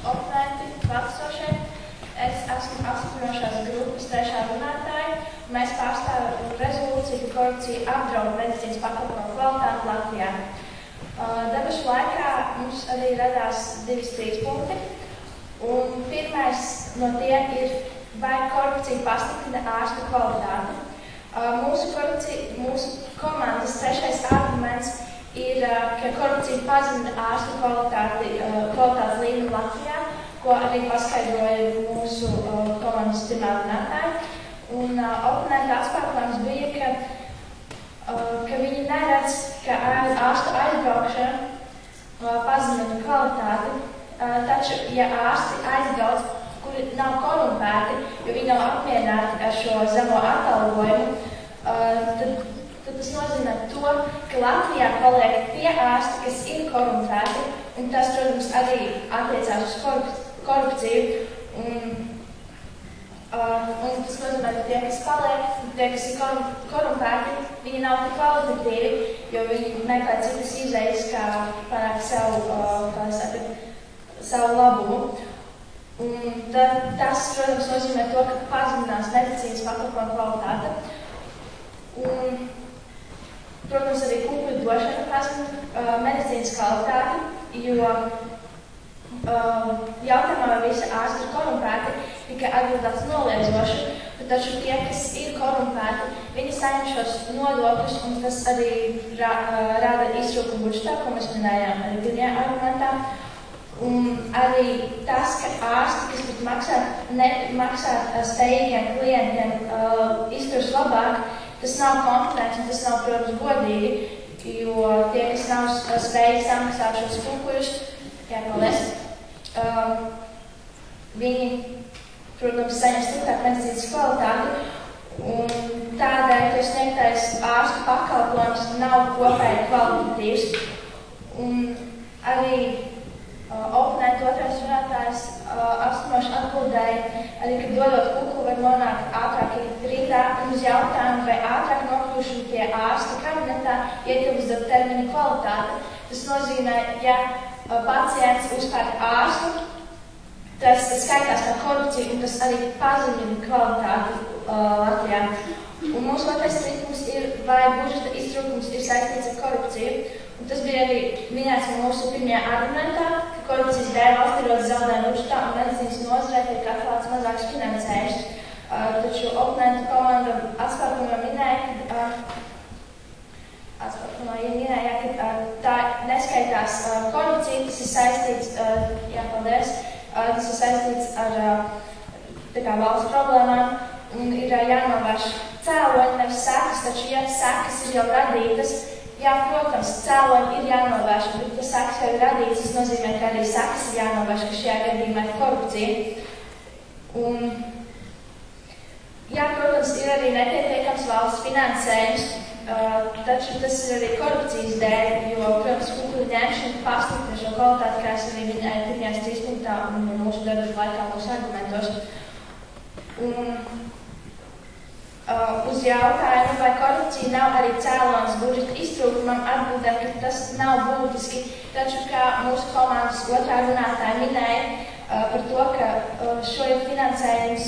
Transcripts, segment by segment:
oponenti klātesošie. Es esmu apstiprinošās grupas trešā runātāja. Mēs pārstāvam rezolūciju, ka korupcija apdraud medicīnas pakalpojumu kvalitāti Latvijā. Debašu laikā mums arī radās 2 strīdpunkti. Un pirmais no tiem ir, vai korupcija pasliktina ārstu kvalitāti. Mūsu komandas trešais arguments ir, ka korupcija pazemina ārstu kvalitātes līmeni Latvijā, ko arī paskaidroja mūsu komandas pirmā runātāja. Un oponenta atspēkojums bija, ka viņi neredz, ka ārstu aizbraukšana pazemina kvalitāti. Taču, ja ārsti aizbrauc, kuri nav korumpēti, jo viņi nav apmierināti ar šo zemo atalgojumu, tad tas nozīmē to, ka Latvijā paliek tie ārsti, kas ir korumpēti, un tas, protams, arī attiecās uz korupciju. Un tas nozīmē, ka tie, kas paliek, tie, kas ir korumpēti, viņi nav tik kvalitatīvi, jo viņi meklē citas izējas, kā panākt savu labumu. Un tas, protams, nozīmē to, ka pazeminās medicīnas pakalpojumu kvalitāte. Un, protams, arī kukuļu došana pazemina medicīnas kvalitāti, jo jautājumā, vai visi ārsti ir korumpēti, tikai atbildēts noliedzoši, bet taču tie, kas ir korumpēti, viņi saņem šos nodokļus, un tas arī rāda iztrūkumu budžetā, ko mēs minējām arī pirmajā argumentā. Un arī tas, ka ārsti, kas maksā spējīgiem klientiem, izturas labāk, tas nav konkurence, un tas nav, protams, godīgi, jo tie, kas nav spējīgi samaksāt šos kukuļus, viņi, protams, saņem sliktāku medicīnas kvalitāti, un tādēļ, ka sniegtais ārstu pakalpojums nav kopēji kvalitatīvs. Un arī oponenta otrais runātājs apstiprinoši atbildēja, arī, ka dodot kuklu var nonākt ātrāk rītā, un uz jautājumu, vai ātrāk nokļūšana pie ārsta kabinetā ietilpst termina kvalitāte. Tas nozīmē, ja pacients uzpērk ārstu, tas skaitās kā korupcija, un tas arī pazemina kvalitāti Latvijā. Un mūsu otrais strīdpunkts ir, vai budžeta iztrūkums ir saistīts ar korupciju. Un tas bija arī minēts mūsu pirmajā argumentā, ka korupcijas dēļ valstī rodas zaudējumi budžetā un medicīnas nozarē tiek atklāts mazāks finansējums. Taču oponenta komanda atspēkojumā minēja, ka tā neskaitās korupcija, tas ir saistīts, tas ir saistīts ar valsts problēmām un ir jānovērš cēloņi, nevis sekas, taču, ja sekas ir jau radītas, jā, protams, cēloņi ir jānovērš, bet ja sekas jau ir radītas, tas nozīmē, ka arī sekas ir jānovērš, ka šajā gadījumā ir korupcija. Un, jā, protams, ir arī nepietiekams valsts finansējums, taču tas ir arī korupcijas dēļ, jo, protams, kukuļu ņemšana pasliktina šo kvalitāti, kā es arī minēju pirmajā strīdpunktā un mūsu debatu laikā mūsu argumentos. Un, uz jautājumu, vai korupcija nav arī cēlonis budžeta iztrūkumam, atbildēt, ka tas nav būtiski, taču, kā mūsu komandas otrā runātāja minēja par to, ka šo finansējums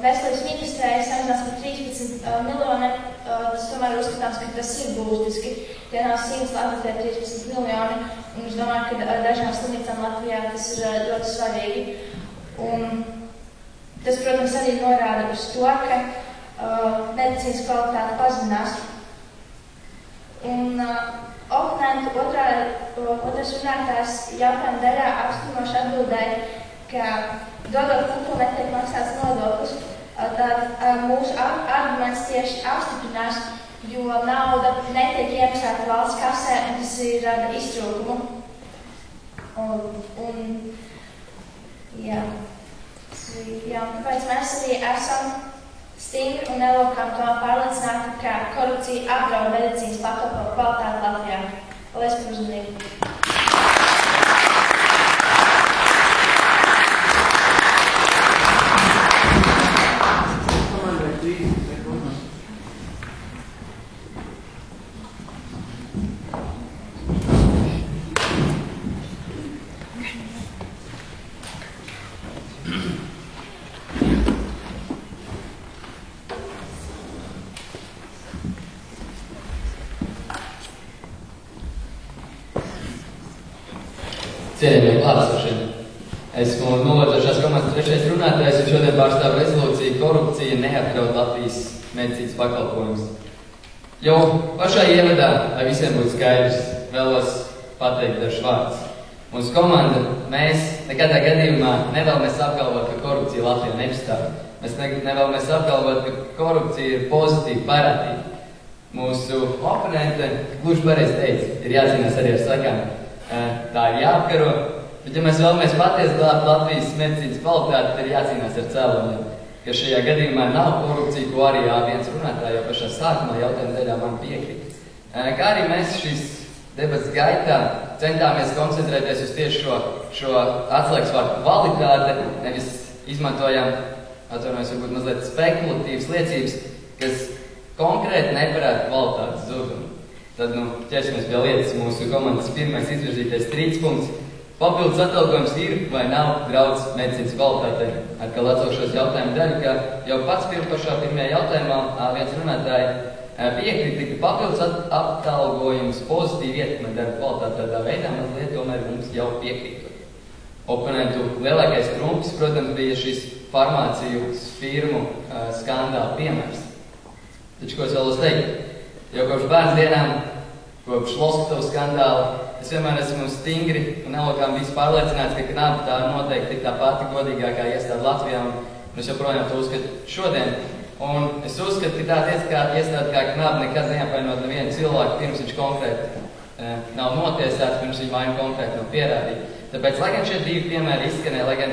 veselības ministrei samazinās par 13 miljoniem, tas tomēr uzskatāms, ka tas ir būtiski. Tie nav 100 labi, tie 13 miljoni, un es domāju, ka dažām slimnīcām Latvijā tas ir ļoti svarīgi. Un tas, protams, arī norāda uz to, ka medicīnas kvalitāte pazeminās. Un oponenta otrais runātājs jautājuma daļā apstiprinoši atbildēja, ka dodot kuklu netiek maksāts nodoklis. Tad mūsu arguments tieši apstiprinās, jo nauda netiek iemaksāta valsts kasē, un tas ir rada iztrūkumu. Tāpēc mēs arī esam stingri un nelokām to pārliecināti, ka korupcija apdraud medicīnas pakalpojumu kvalitāti Latvijā. Paldies par uzmanību! Cienījamie klātesošie. Esmu novērošās komandas 3. runātājs un šodien pārstāvu rezolūciju korupcija neapdraud Latvijas medicīnas pakalpojumus. Jau pašā ievadā, lai visiem būtu skaidrs, vēlos pateikt dažus vārdus. Mūsu komanda, mēs nekādā gadījumā nevēlamies apgalvot, ka korupcija Latvijā nepastāv. Mēs nevēlamies apgalvot, ka korupcija ir pozitīva parādība. Mūsu oponente, gluži pareizi teica, ir jācīnās arī ar sakām. Tā ir jāapkaro, bet ja mēs vēlamies patiesi glābt Latvijas medicīnas kvalitāti, tad ir jācīnās ar cēloņiem, ka šajā gadījumā nav korupcija, ko arī viens runātāji jau pašā sākumā jautājuma daļā man piekrīt. Kā arī mēs šīs debatas gaitā centāmies koncentrēties uz tieši šo atslēgas vārdu kvalitāti, nevis izmantojam, atvainojos, varbūt mazliet spekulatīvas liecības, kas konkrēti neparāda kvalitātes zudumu. Tad, ķersimies pie lietas. Mūsu komandas pirmais izvirzītais strīdspunkts. Papildus atalgojums ir vai nav draudz medicīnas kvalitātei. Atkal atsaukšos jautājumu daļu, ka jau pats pašā pirmajā jautājumā viens runātāji piekrita, ka papildus atalgojums pozitīvi ietekmē darba kvalitāti tādā veidā, mazliet tomēr mums jau piekrītot. Oponentu lielākais trumps, protams, bija šis farmāciju firmu skandāla piemērs. Taču, ko es vēlos teikt? Jau kopš bērnu dienām, kopš Loskatovu skandāla, es vienmēr esmu stingri un nelokām visi pārliecināts, ka KNAB tā noteikti ir tā pati godīgākā iestāde Latvijā, un es joprojām to uzskatu šodien. Un es uzskatu, ka tā tiesiskā iestāde kā KNAB nekad neapvainot nevienu cilvēku, pirms viņš konkrēti nav notiesāts, pirms viņa vaina konkrēti nav pierādīta. Tāpēc, lai gan šie divi piemēri izskanēja, lai gan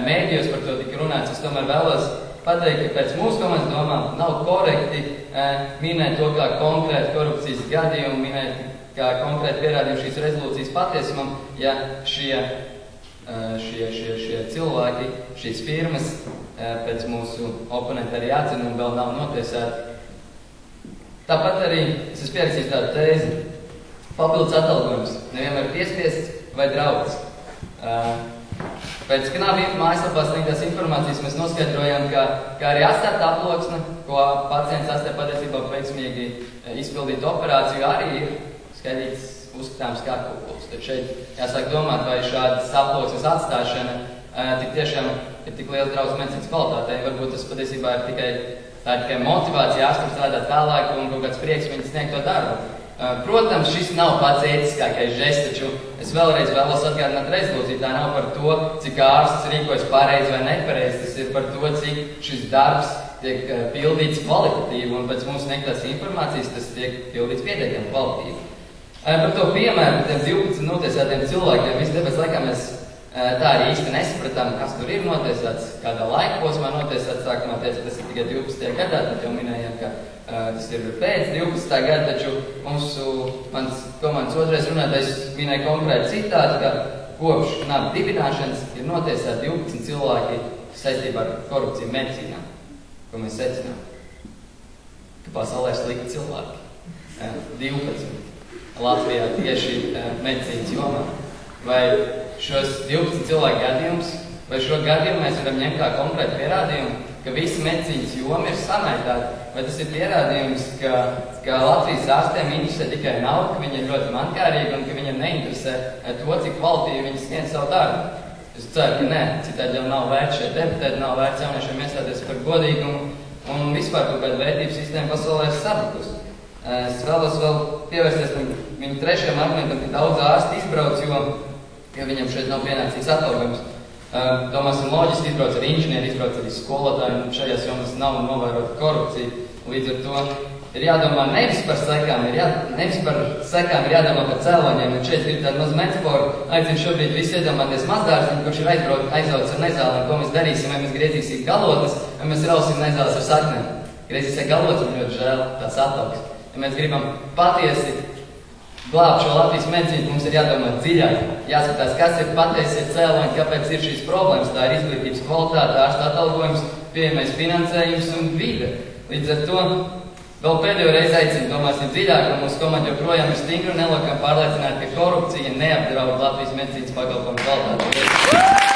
mēdījos par to tika runāts, es tomēr vēlos pateikt, ka pēc mūsu komandas domām nav korekti minēt to kā konkrētu korupcijas gadījumu, minēt kā konkrētu pierādījumu šīs rezolūcijas patiesumam, ja šie cilvēki, šīs firmas pēc mūsu oponenta arī atzina un vēl nav notiesāti. Tāpat arī es esmu pierakstījis tādu tēzi. Papildus atalgojums nevienmēr piespiests vai draudz. Pēc KNAB mājaslapā sniegtās informācijas mēs noskaidrojam, ka arī atstāta aploksne, ko pacients ārstē patiesībā veiksmīgi izpildīt operāciju, arī ir skaitīts uzskatāms kā kukuls. Tad šeit jāsāk domāt, vai šādas aploksnes atstāšana tik tiešām ir tik liels draudz medicīnas kvalitātei. Varbūt tas patiesībā ir tikai motivācija ārstam strādāt tālāk un kaut kāds prieks viņu sniegt to darbu. Protams, šis nav pats ētiskākais žests, taču es vēlreiz vēlos atgādināt rezolūciju. Tā nav par to, cik ārsts rīkojas pareizi vai nepareizi. Tas ir par to, cik šis darbs tiek pildīts kvalitatīvi, un pēc mums sniegtās informācijas tas tiek pildīts pietiekami kvalitīvi. Par to piemēru, tiem 12 notiesātiem cilvēkiem, visu debats laikā mēs tā arī īsti nesapratām, kas tur ir notiesāts, kādā laika posmā notiesāts. Sākumā teica, tas ir tikai 12. gadā, tad jau minējām, ka tas ir pēc 12. gada, taču mans komandas otrais runātājs minēja konkrēti citātu, ka kopš KNAB dibināšanas ir notiesāti 12 cilvēki saistībā ar korupciju medicīnā, ko mēs secinām, ka pasaulē ir slikti cilvēki. 12 Latvijā tieši medicīnas jomā. Vai šos 12 cilvēku gadījumus, vai šo gadījumu mēs varam ņemt kā konkrētu pierādījumu, ka visi medicīnas joma ir samaitāta, vai tas ir pierādījums, ka Latvijas ārstiem interesē tikai nauda, ka viņi ir ļoti mankārīgi un ka viņiem neinteresē to, cik kvalitīvi viņi sniedz savu darbu. Es ceru, ka nē, citādi jau nav vērts šeit debatēt, nav vērts jauniešiem iestāties par godīgumu un vispār kaut kāda vērtības sistēma pasaulē ir sabrukusi. Es vēlos vēl pievērsties viņu trešajam argumentam, ka daudz ārsti izbrauc, jo viņam šeit nav pienācīgs atalgojums. Domāsim, loģiski izbrauc arī inženieri, izbrauc arī skolotāji, un šajās jomas nav novērota korupcija. Līdz ar to ir jādomā nevis par sekām, ir jādomā par cēloņiem. Un šeit ir tāda maza metafora. Aicinu šobrīd visi iedomāties mazdārziņu, kurš ir aizaucis ar nezālēm, ko mēs darīsim, vai mēs griezīsim galotnes, vai mēs rausim nezāles ar saknēm. Griezīsim galotnes, man ļoti žēl tās ataugs. Ja mēs gribam patiesi glābt šo Latvijas medicīnu, mums ir jādomā dziļāk. Jāskatās, kas ir patiesie cēloņi, kāpēc ir šīs problēmas. Tā ir izglītības kvalitāte, ārsta atalgojums, pieejamais finansējums un vide. Līdz ar to vēl pēdējo reizi aicinu, domāsim dziļāk, un mūsu komanda joprojām ir stingri un nelokam pārliecināti, ka korupcija neapdraud Latvijas medicīnas pakalpojumu kvalitāti.